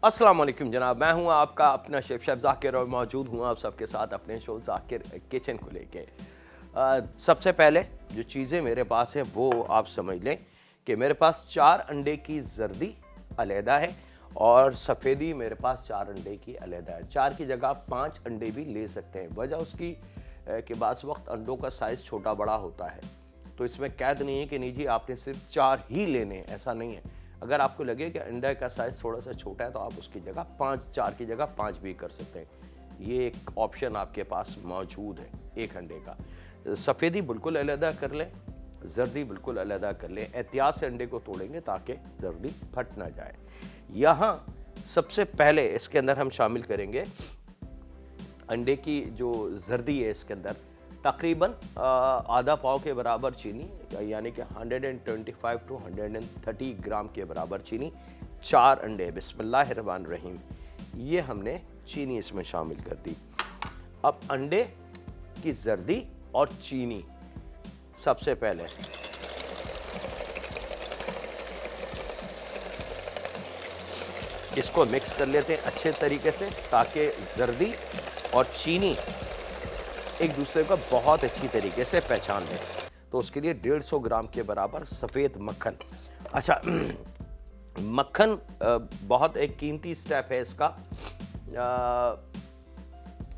अस्सलाम वालेकुम जनाब, मैं हूं आपका अपना शेफ ज़ाकिर और मौजूद हूं आप सबके साथ अपने शो ज़ाकिर किचन को लेके। सबसे पहले जो चीज़ें मेरे पास हैं वो आप समझ लें कि मेरे पास 4 अंडे की जर्दी अलहदा है और सफ़ेदी मेरे पास 4 अंडे की अलहदा है। 4 की जगह आप 5 अंडे भी ले सकते हैं। वजह उसकी कि बाज़ वक्त अंडों का साइज़ छोटा बड़ा होता है, तो इसमें कैद नहीं है कि नहीं जी आपने सिर्फ 4 ही लेने हैं, ऐसा नहीं है। अगर आपको लगे कि अंडे का साइज़ थोड़ा सा छोटा है तो आप उसकी जगह 5, 4 की जगह 5 भी कर सकते हैं। ये एक ऑप्शन आपके पास मौजूद है एक अंडे का। सफ़ेदी बिल्कुल अलहदा कर लें, जर्दी बिल्कुल अलहदा कर लें। एहतियात से अंडे को तोड़ेंगे ताकि जर्दी फट ना जाए। यहाँ सबसे पहले इसके अंदर हम शामिल करेंगे अंडे की जो जर्दी है, इसके अंदर तकरीबन आधा पाव के बराबर चीनी, यानी कि 125 टू 130 ग्राम के बराबर चीनी, 4 अंडे। बिस्मिल्लाहिर्रहमानिर्रहीम, ये हमने चीनी इसमें शामिल कर दी। अब अंडे की जर्दी और चीनी सबसे पहले इसको मिक्स कर लेते हैं अच्छे तरीके से ताकि जर्दी और चीनी एक दूसरे को बहुत अच्छी तरीके से पहचान लें। तो उसके लिए 150 ग्राम के बराबर सफ़ेद मक्खन। अच्छा, मक्खन बहुत एक कीमती स्टेप है इसका,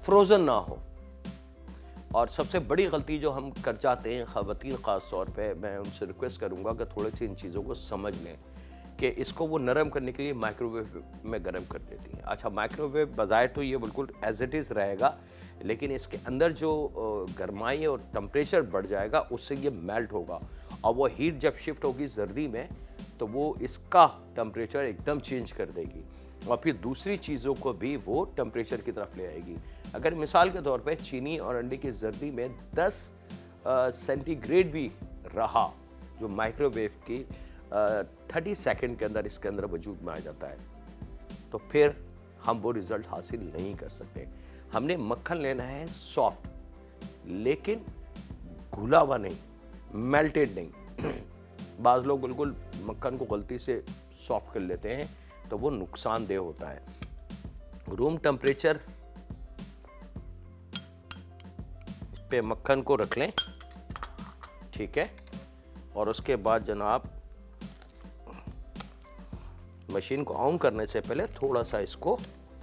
फ्रोज़न ना हो। और सबसे बड़ी गलती जो हम कर जाते हैं ख़वातीन ख़ास तौर पे, मैं उनसे रिक्वेस्ट करूँगा कि थोड़ी सी इन चीज़ों को समझ लें कि इसको वो नरम करने के लिए माइक्रोवेव में गर्म कर देती हैं। अच्छा, माइक्रोवेव बजाय तो ये बिल्कुल एज इट इज़ रहेगा, लेकिन इसके अंदर जो गर्माई और टेम्परेचर बढ़ जाएगा उससे ये मेल्ट होगा, और वो हीट जब शिफ्ट होगी जर्दी में तो वो इसका टेम्परेचर एकदम चेंज कर देगी और फिर दूसरी चीज़ों को भी वो टेम्परेचर की तरफ ले आएगी। अगर मिसाल के तौर पे चीनी और अंडे की जर्दी में 10 सेंटीग्रेड भी रहा, जो माइक्रोवेव की 30 सेकंड के अंदर इसके अंदर वजूद में आ जाता है, तो फिर हम वो रिज़ल्ट हासिल नहीं कर सकते। हमने मक्खन लेना है सॉफ्ट, लेकिन घुला हुआ नहीं, मेल्टेड नहीं। बाज़ लोग बिल्कुल मक्खन को गलती से सॉफ्ट कर लेते हैं तो वो नुकसानदेह होता है। रूम टेम्परेचर पे मक्खन को रख लें, ठीक है, और उसके बाद जनाब मशीन को ऑन करने से पहले थोड़ा सा इसको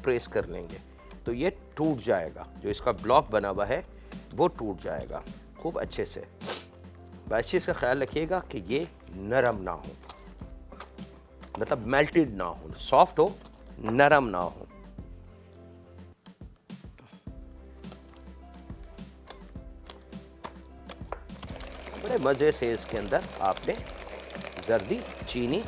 प्रेस कर लेंगे तो ये टूट जाएगा, जो इसका ब्लॉक बना हुआ है वो टूट जाएगा खूब अच्छे से। बस चीज़ का ख्याल रखिएगा कि ये नरम ना हो, मतलब मेल्टेड ना हो, सॉफ्ट हो, नरम ना हो। बड़े मज़े से इसके अंदर आपने जर्दी, चीनी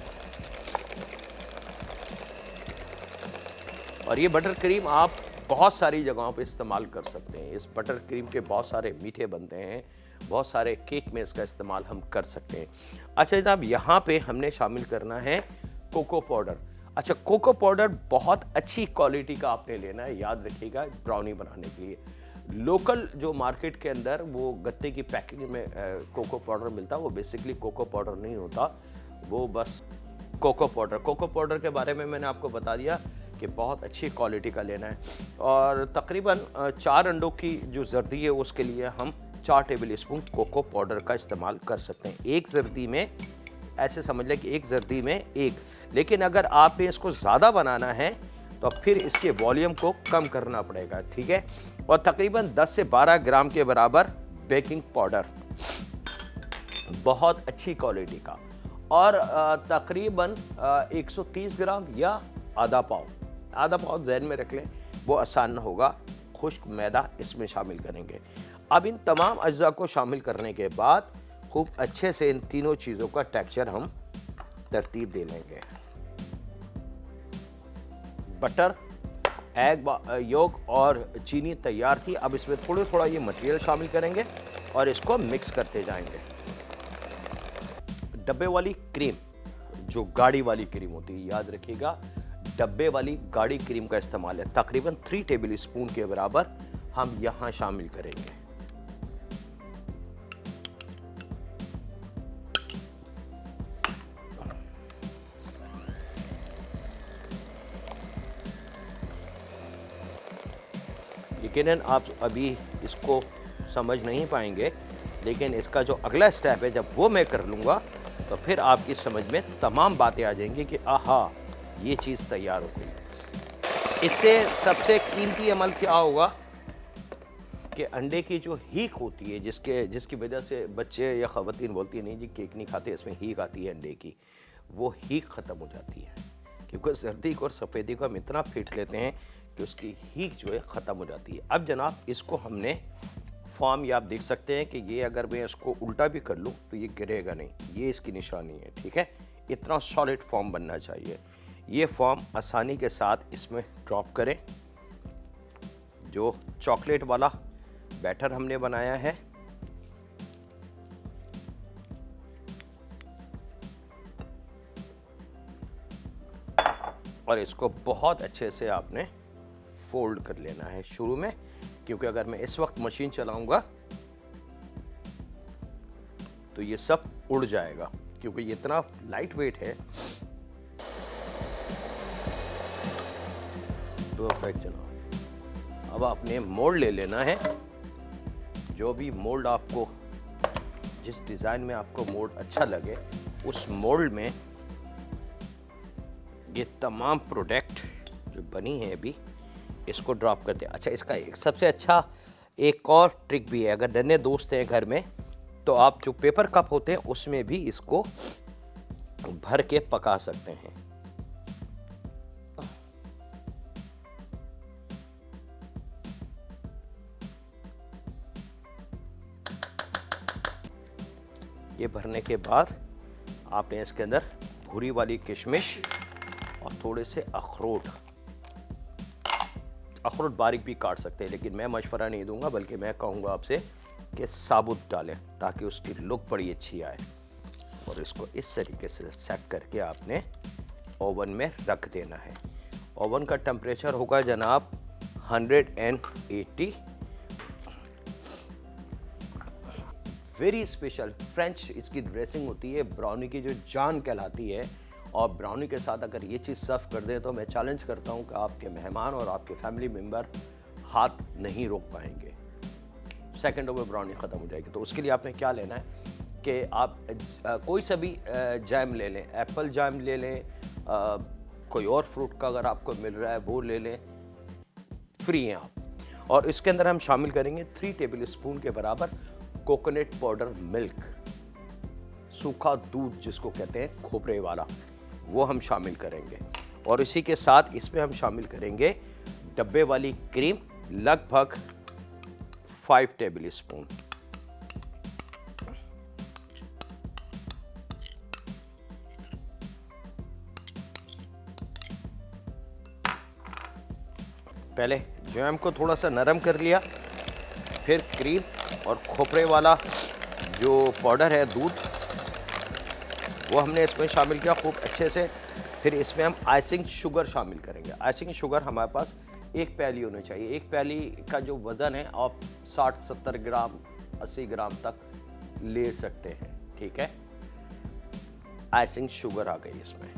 और ये बटर क्रीम आप बहुत सारी जगहों पे इस्तेमाल कर सकते हैं। इस बटर क्रीम के बहुत सारे मीठे बनते हैं, बहुत सारे केक में इसका इस्तेमाल हम कर सकते हैं। अच्छा जनाब, यहाँ पे हमने शामिल करना है कोको पाउडर। अच्छा, कोको पाउडर बहुत अच्छी क्वालिटी का आपने लेना है, याद रखिएगा, ब्राउनी बनाने के लिए। लोकल जो मार्केट के अंदर वो गत्ते की पैकिंग में कोको पाउडर मिलता है, वो बेसिकली कोको पाउडर नहीं होता, वो बस कोको पाउडर। कोको पाउडर के बारे में मैंने आपको बता दिया कि बहुत अच्छी क्वालिटी का लेना है। और तकरीबन 4 अंडों की जो जर्दी है उसके लिए हम 4 टेबल स्पून कोको पाउडर का इस्तेमाल कर सकते हैं। एक जर्दी में, ऐसे समझ लें कि एक जर्दी में एक, लेकिन अगर आपने इसको ज़्यादा बनाना है तो फिर इसके वॉल्यूम को कम करना पड़ेगा, ठीक है। और तकरीबन 10 से 12 ग्राम के बराबर बेकिंग पाउडर, बहुत अच्छी क्वालिटी का, और तकरीबन 130 ग्राम या आधा पाव ज़हन में रख लें, वो आसान होगा। खुश्क मैदा इसमें शामिल करेंगे। अब इन तमाम अज्जा को शामिल करने के बाद खूब अच्छे से इन तीनों चीज़ों का टेक्सचर हम तरतीब दे लेंगे। बटर, एग योक और चीनी तैयार थी। अब इसमें थोड़ा थोड़ा ये मटेरियल शामिल करेंगे और इसको मिक्स करते जाएंगे। डब्बे वाली क्रीम, जो गाढ़ी वाली क्रीम होती है, याद रखिएगा, डब्बे वाली गाढ़ी क्रीम का इस्तेमाल है। तकरीबन 3 टेबल स्पून के बराबर हम यहाँ शामिल करेंगे। यकीनन आप अभी इसको समझ नहीं पाएंगे, लेकिन इसका जो अगला स्टेप है जब वो मैं कर लूँगा तो फिर आपकी समझ में तमाम बातें आ जाएंगी कि आहा, ये चीज़ तैयार हो गई। इससे सबसे कीमती अमल क्या होगा कि अंडे की जो हीक होती है, जिसकी वजह से बच्चे या ख़वातीन बोलती है नहीं जी केक नहीं खाते, इसमें हीक आती है अंडे की, वो हीक ख़त्म हो जाती है। क्योंकि सर्दी को और सफ़ेदी को हम इतना फीट लेते हैं कि उसकी हीक जो है ख़त्म हो जाती है। अब जनाब इसको हमने फॉर्म, ये आप देख सकते हैं कि ये अगर मैं इसको उल्टा भी कर लूँ तो ये गिरेगा नहीं, ये इसकी निशानी है, ठीक है। इतना सॉलिड फॉर्म बनना चाहिए। ये फॉर्म आसानी के साथ इसमें ड्रॉप करें। जो चॉकलेट वाला बैटर हमने बनाया है, और इसको बहुत अच्छे से आपने फोल्ड कर लेना है शुरू में, क्योंकि अगर मैं इस वक्त मशीन चलाऊंगा तो ये सब उड़ जाएगा, क्योंकि ये इतना लाइट वेट है। परफेक्ट जनाब। अब आपने मोल्ड ले लेना है, जो भी मोल्ड आपको, जिस डिज़ाइन में आपको मोल्ड अच्छा लगे उस मोल्ड में ये तमाम प्रोडक्ट जो बनी है अभी इसको ड्रॉप कर दें। अच्छा, इसका एक सबसे अच्छा एक और ट्रिक भी है, अगर नन्हे दोस्त हैं घर में तो आप जो पेपर कप होते हैं उसमें भी इसको भर के पका सकते हैं। ये भरने के बाद आपने इसके अंदर भूरी वाली किशमिश और थोड़े से अखरोट बारीक भी काट सकते हैं, लेकिन मैं मशवरा नहीं दूंगा, बल्कि मैं कहूँगा आपसे कि साबुत डालें ताकि उसकी लुक बड़ी अच्छी आए। और इसको इस तरीके से सेट करके आपने ओवन में रख देना है। ओवन का टेम्परेचर होगा जनाब 180। वेरी स्पेशल फ्रेंच इसकी ड्रेसिंग होती है, ब्राउनी की जो जान कहलाती है। और ब्राउनी के साथ अगर ये चीज़ सर्व कर दें तो मैं चैलेंज करता हूँ कि आपके मेहमान और आपके फैमिली मेम्बर हाथ नहीं रोक पाएंगे, सेकंडों में ब्राउनी ख़त्म हो जाएगी। तो उसके लिए आपने क्या लेना है कि आप कोई सा भी जैम ले लें, एप्पल जैम ले लें, कोई और फ्रूट का अगर आपको मिल रहा है वो ले लें, फ्री हैं आप। और इसके अंदर हम शामिल करेंगे 3 टेबल स्पून के बराबर कोकोनट पाउडर मिल्क, सूखा दूध जिसको कहते हैं खोपरे वाला, वो हम शामिल करेंगे। और इसी के साथ इसमें हम शामिल करेंगे डब्बे वाली क्रीम, लगभग 5 टेबल स्पून। पहले जैम को थोड़ा सा नरम कर लिया, फिर क्रीम और खोपरे वाला जो पाउडर है दूध वो हमने इसमें शामिल किया खूब अच्छे से। फिर इसमें हम आइसिंग शुगर शामिल करेंगे। आइसिंग शुगर हमारे पास 1 प्याली होनी चाहिए। 1 प्याली का जो वज़न है आप 60-70 ग्राम 80 ग्राम तक ले सकते हैं, ठीक है। आइसिंग शुगर आ गई इसमें।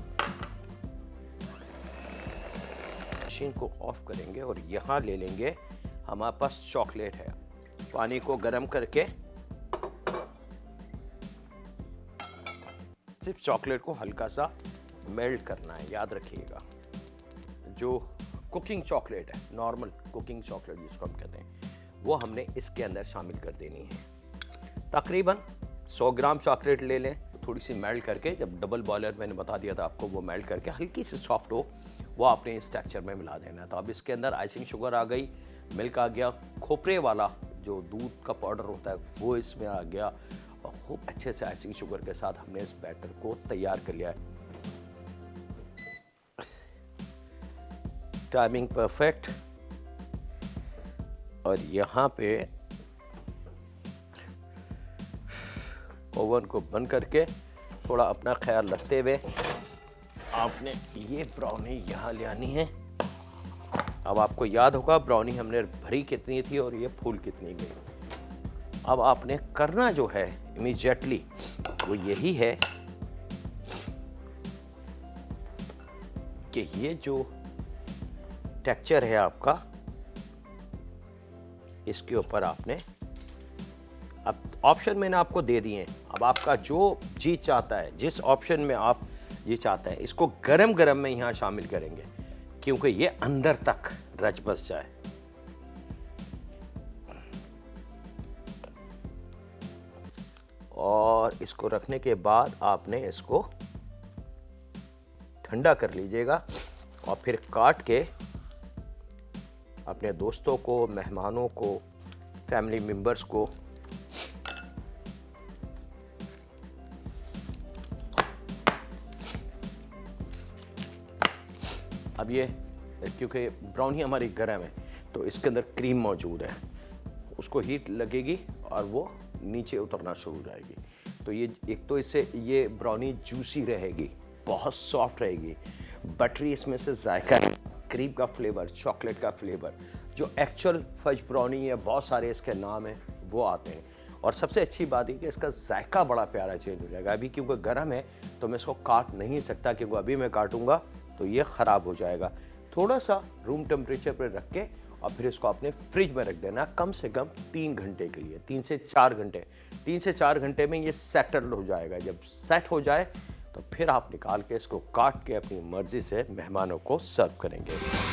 मशीन को ऑफ करेंगे और यहाँ ले लेंगे, हमारे पास चॉकलेट है। पानी को गर्म करके सिर्फ चॉकलेट को हल्का सा मेल्ट करना है, याद रखिएगा। जो कुकिंग चॉकलेट है, नॉर्मल कुकिंग चॉकलेट जिसको हम कहते हैं, वो हमने इसके अंदर शामिल कर देनी है। तकरीबन 100 ग्राम चॉकलेट ले लें, थोड़ी सी मेल्ट करके, जब डबल बॉयलर मैंने बता दिया था आपको, वो मेल्ट करके हल्की सी सॉफ्ट हो वो आपने इस टेक्सचर में मिला देना है। तो अब इसके अंदर आइसिंग शुगर आ गई, मिल्क आ गया, खोपरे वाला जो दूध का पाउडर होता है वो इसमें आ गया, और खूब अच्छे से आइसिंग शुगर के साथ हमने इस बैटर को तैयार कर लिया है। Timing perfect. और यहाँ पे ओवन को बंद करके थोड़ा अपना ख्याल रखते हुए आपने ये ब्राउनी यहाँ ले आनी है। अब आपको याद होगा ब्राउनी हमने भरी कितनी थी और ये फूल कितनी गई। अब आपने करना जो है इमीडिएटली वो यही है कि ये जो टेक्सचर है आपका, इसके ऊपर आपने, अब ऑप्शन मैंने आपको दे दिए हैं, अब आपका जो जी चाहता है, जिस ऑप्शन में आप ये चाहते हैं, इसको गरम गरम में यहाँ शामिल करेंगे क्योंकि ये अंदर तक रच बस जाए। और इसको रखने के बाद आपने इसको ठंडा कर लीजिएगा और फिर काट के अपने दोस्तों को, मेहमानों को, फैमिली मेंबर्स को अब ये, क्योंकि ब्राउनी हमारी गर्म है तो इसके अंदर क्रीम मौजूद है, उसको हीट लगेगी और वो नीचे उतरना शुरू हो जाएगी। तो ये एक तो इससे ये ब्राउनी जूसी रहेगी, बहुत सॉफ्ट रहेगी, बटरी इसमें से जायका है, क्रीम का फ्लेवर, चॉकलेट का फ्लेवर, जो एक्चुअल फज ब्राउनी है, बहुत सारे इसके नाम हैं वो आते हैं। और सबसे अच्छी बात है कि इसका जायका बड़ा प्यारा चेंज हो जाएगा। अभी क्योंकि गर्म है तो मैं इसको काट नहीं सकता, क्योंकि अभी मैं काटूंगा तो ये ख़राब हो जाएगा। थोड़ा सा रूम टेम्परेचर पर रख के और फिर इसको आपने फ्रिज में रख देना कम से कम 3 घंटे के लिए, 3 से 4 घंटे। 3 से 4 घंटे में ये सेटल हो जाएगा। जब सेट हो जाए तो फिर आप निकाल के इसको काट के अपनी मर्ज़ी से मेहमानों को सर्व करेंगे।